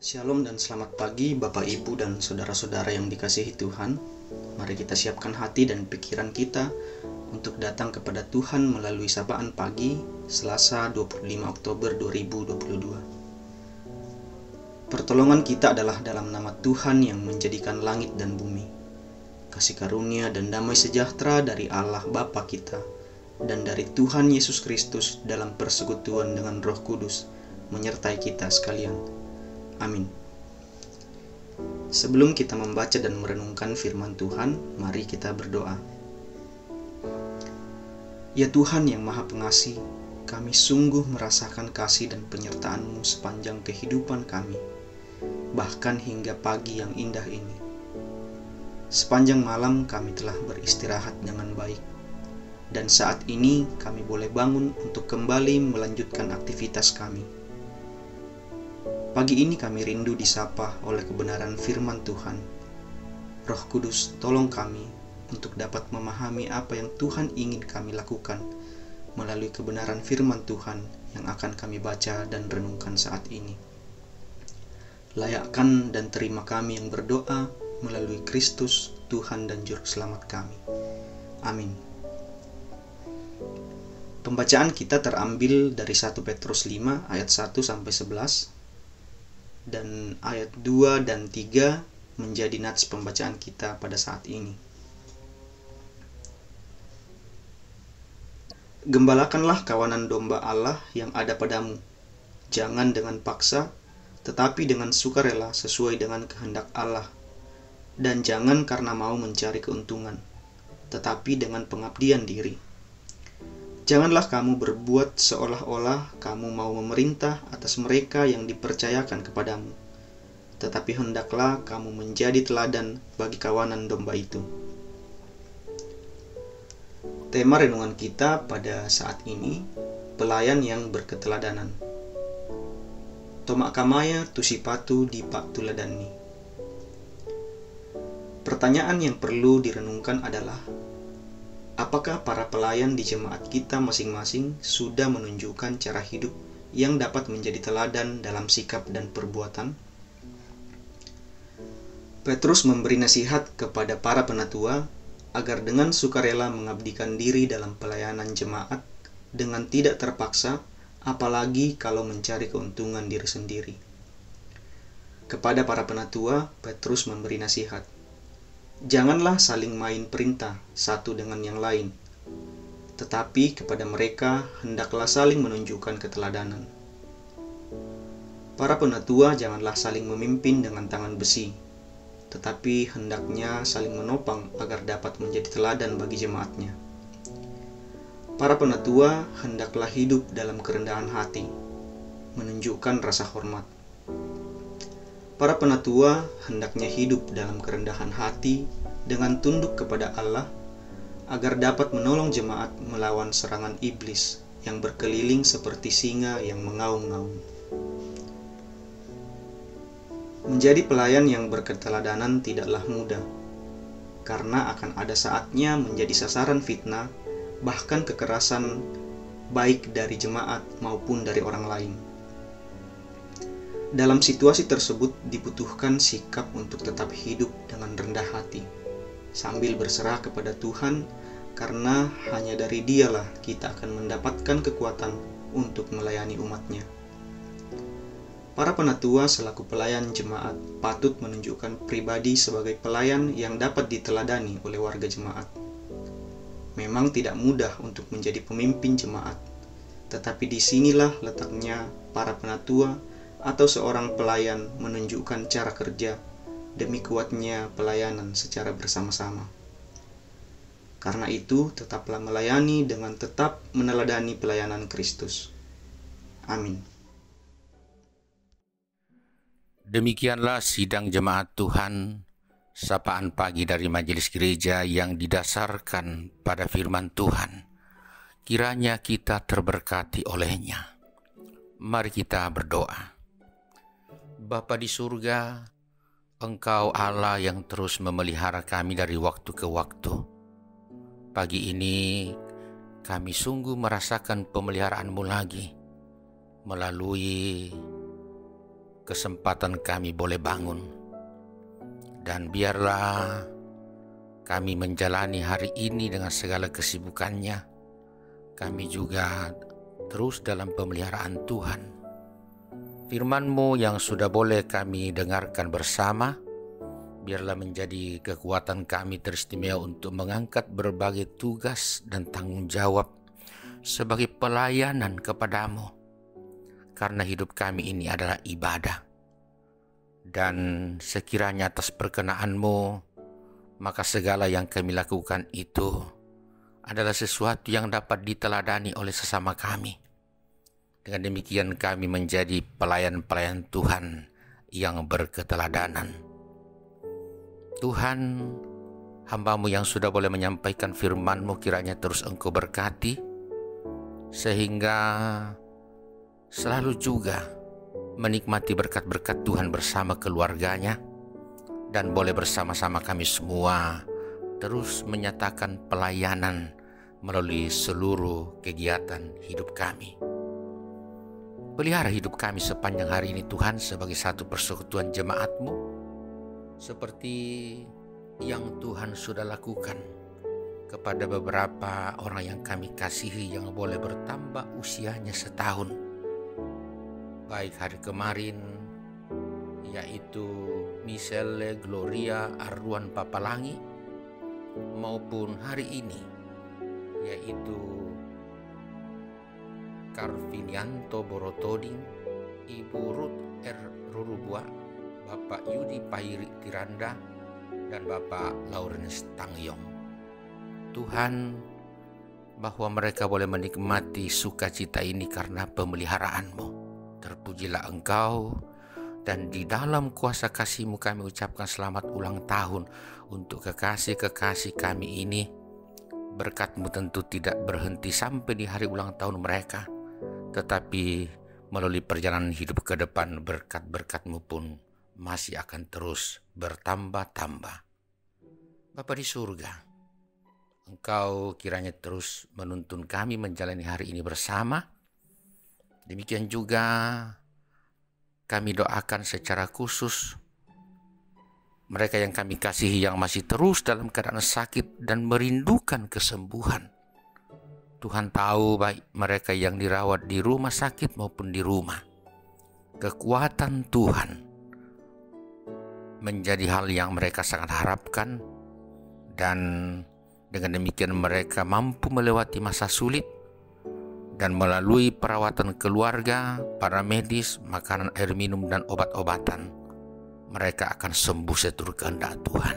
Shalom dan selamat pagi Bapak Ibu dan saudara-saudara yang dikasihi Tuhan. Mari kita siapkan hati dan pikiran kita untuk datang kepada Tuhan melalui sapaan pagi Selasa 25 Oktober 2022. Pertolongan kita adalah dalam nama Tuhan yang menjadikan langit dan bumi. Kasih karunia dan damai sejahtera dari Allah Bapa kita dan dari Tuhan Yesus Kristus dalam persekutuan dengan Roh Kudus menyertai kita sekalian. Amin. Sebelum kita membaca dan merenungkan firman Tuhan, mari kita berdoa. Ya Tuhan yang Maha Pengasih, kami sungguh merasakan kasih dan penyertaan-Mu sepanjang kehidupan kami, bahkan hingga pagi yang indah ini. Sepanjang malam kami telah beristirahat dengan baik, dan saat ini kami boleh bangun untuk kembali melanjutkan aktivitas kami. Pagi ini kami rindu disapa oleh kebenaran firman Tuhan. Roh Kudus, tolong kami untuk dapat memahami apa yang Tuhan ingin kami lakukan melalui kebenaran firman Tuhan yang akan kami baca dan renungkan saat ini. Layakkan dan terima kami yang berdoa melalui Kristus, Tuhan dan Juru Selamat kami. Amin. Pembacaan kita terambil dari 1 Petrus 5 ayat 1-11. Dan ayat 2 dan 3 menjadi nats pembacaan kita pada saat ini. Gembalakanlah kawanan domba Allah yang ada padamu, jangan dengan paksa, tetapi dengan sukarela sesuai dengan kehendak Allah, dan jangan karena mau mencari keuntungan, tetapi dengan pengabdian diri. Janganlah kamu berbuat seolah-olah kamu mau memerintah atas mereka yang dipercayakan kepadamu, tetapi hendaklah kamu menjadi teladan bagi kawanan domba itu. Tema renungan kita pada saat ini, pelayan yang berketeladanan. Tomak kamaya tusipatu di pak tuladani. Pertanyaan yang perlu direnungkan adalah, apakah para pelayan di jemaat kita masing-masing sudah menunjukkan cara hidup yang dapat menjadi teladan dalam sikap dan perbuatan? Petrus memberi nasihat kepada para penatua agar dengan sukarela mengabdikan diri dalam pelayanan jemaat dengan tidak terpaksa, apalagi kalau mencari keuntungan diri sendiri. Kepada para penatua, Petrus memberi nasihat. Janganlah saling main perintah satu dengan yang lain, tetapi kepada mereka hendaklah saling menunjukkan keteladanan. Para penatua janganlah saling memimpin dengan tangan besi, tetapi hendaknya saling menopang agar dapat menjadi teladan bagi jemaatnya. Para penatua hendaklah hidup dalam kerendahan hati, menunjukkan rasa hormat. Para penatua hendaknya hidup dalam kerendahan hati dengan tunduk kepada Allah agar dapat menolong jemaat melawan serangan iblis yang berkeliling seperti singa yang mengaum-ngaum. Menjadi pelayan yang berketeladanan tidaklah mudah, karena akan ada saatnya menjadi sasaran fitnah, bahkan kekerasan baik dari jemaat maupun dari orang lain. Dalam situasi tersebut dibutuhkan sikap untuk tetap hidup dengan rendah hati, sambil berserah kepada Tuhan, karena hanya dari Dialah kita akan mendapatkan kekuatan untuk melayani umat-Nya. Para penatua selaku pelayan jemaat patut menunjukkan pribadi sebagai pelayan yang dapat diteladani oleh warga jemaat. Memang tidak mudah untuk menjadi pemimpin jemaat, tetapi disinilah letaknya para penatua atau seorang pelayan menunjukkan cara kerja demi kuatnya pelayanan secara bersama-sama. Karena itu, tetaplah melayani dengan tetap meneladani pelayanan Kristus. Amin. Demikianlah sidang jemaat Tuhan, sapaan pagi dari majelis gereja yang didasarkan pada firman Tuhan. Kiranya kita terberkati olehnya. Mari kita berdoa. Bapa di surga, Engkau Allah yang terus memelihara kami dari waktu ke waktu. Pagi ini kami sungguh merasakan pemeliharaan-Mu lagi melalui kesempatan kami boleh bangun. Dan biarlah kami menjalani hari ini dengan segala kesibukannya. Kami juga terus dalam pemeliharaan Tuhan. Firman-Mu yang sudah boleh kami dengarkan bersama, biarlah menjadi kekuatan kami teristimewa untuk mengangkat berbagai tugas dan tanggung jawab sebagai pelayanan kepadamu. Karena hidup kami ini adalah ibadah. Dan sekiranya atas perkenan-Mu, maka segala yang kami lakukan itu adalah sesuatu yang dapat diteladani oleh sesama kami. Dengan demikian kami menjadi pelayan-pelayan Tuhan yang berketeladanan. Tuhan, hamba-Mu yang sudah boleh menyampaikan firman-Mu kiranya terus Engkau berkati, sehingga selalu juga menikmati berkat-berkat Tuhan bersama keluarganya, dan boleh bersama-sama kami semua terus menyatakan pelayanan melalui seluruh kegiatan hidup kami. Pelihara hidup kami sepanjang hari ini Tuhan sebagai satu persekutuan jemaat-Mu, seperti yang Tuhan sudah lakukan kepada beberapa orang yang kami kasihi yang boleh bertambah usianya setahun. Baik hari kemarin, yaitu Michelle Gloria Arwan Papalangi, maupun hari ini, yaitu Karvinianto Borotoding, Ibu Ruth R. Rurubua, Bapak Yudi Pairi Tiranda, dan Bapak Lawrence Tangyong. Tuhan, bahwa mereka boleh menikmati sukacita ini karena pemeliharaan-Mu. Terpujilah Engkau, dan di dalam kuasa kasih-Mu kami ucapkan selamat ulang tahun untuk kekasih-kekasih kami ini. Berkat-Mu tentu tidak berhenti sampai di hari ulang tahun mereka, tetapi melalui perjalanan hidup ke depan berkat-berkat-Mu pun masih akan terus bertambah-tambah. Bapa di surga, Engkau kiranya terus menuntun kami menjalani hari ini bersama. Demikian juga kami doakan secara khusus mereka yang kami kasihi yang masih terus dalam keadaan sakit dan merindukan kesembuhan. Tuhan tahu baik mereka yang dirawat di rumah sakit maupun di rumah. Kekuatan Tuhan menjadi hal yang mereka sangat harapkan, dan dengan demikian mereka mampu melewati masa sulit, dan melalui perawatan keluarga, para medis, makanan, air minum, dan obat-obatan, mereka akan sembuh seturut kehendak Tuhan.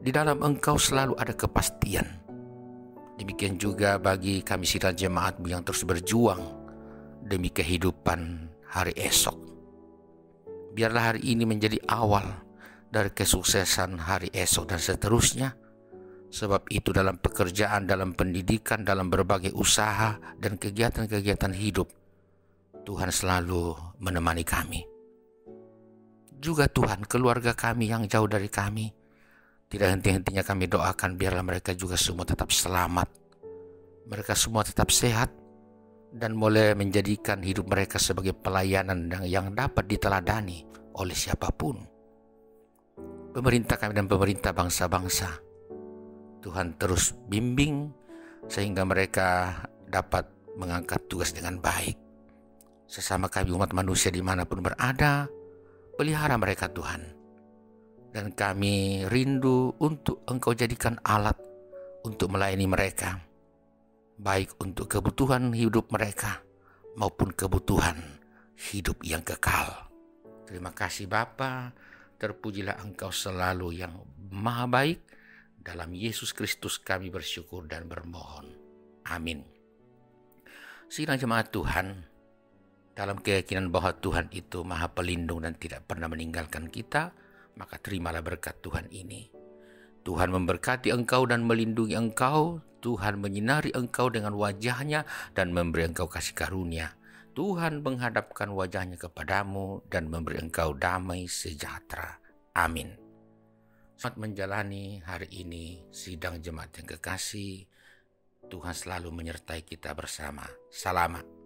Di dalam Engkau selalu ada kepastian. Demikian juga bagi kami sidang jemaat-Mu yang terus berjuang demi kehidupan hari esok. Biarlah hari ini menjadi awal dari kesuksesan hari esok dan seterusnya. Sebab itu dalam pekerjaan, dalam pendidikan, dalam berbagai usaha dan kegiatan-kegiatan hidup, Tuhan selalu menemani kami. Juga Tuhan, keluarga kami yang jauh dari kami, tidak henti-hentinya kami doakan biarlah mereka juga semua tetap selamat. Mereka semua tetap sehat dan boleh menjadikan hidup mereka sebagai pelayanan yang dapat diteladani oleh siapapun. Pemerintah kami dan pemerintah bangsa-bangsa, Tuhan terus bimbing sehingga mereka dapat mengangkat tugas dengan baik. Sesama kami umat manusia dimanapun berada, pelihara mereka Tuhan. Dan kami rindu untuk Engkau jadikan alat untuk melayani mereka, baik untuk kebutuhan hidup mereka maupun kebutuhan hidup yang kekal. Terima kasih Bapa, terpujilah Engkau selalu yang maha baik. Dalam Yesus Kristus kami bersyukur dan bermohon. Amin. Sidang jemaat Tuhan, dalam keyakinan bahwa Tuhan itu maha pelindung dan tidak pernah meninggalkan kita, maka terimalah berkat Tuhan ini. Tuhan memberkati engkau dan melindungi engkau. Tuhan menyinari engkau dengan wajahnya dan memberi engkau kasih karunia. Tuhan menghadapkan wajahnya kepadamu dan memberi engkau damai sejahtera. Amin. Selamat menjalani hari ini sidang jemaat yang kekasih. Tuhan selalu menyertai kita bersama. Selamat.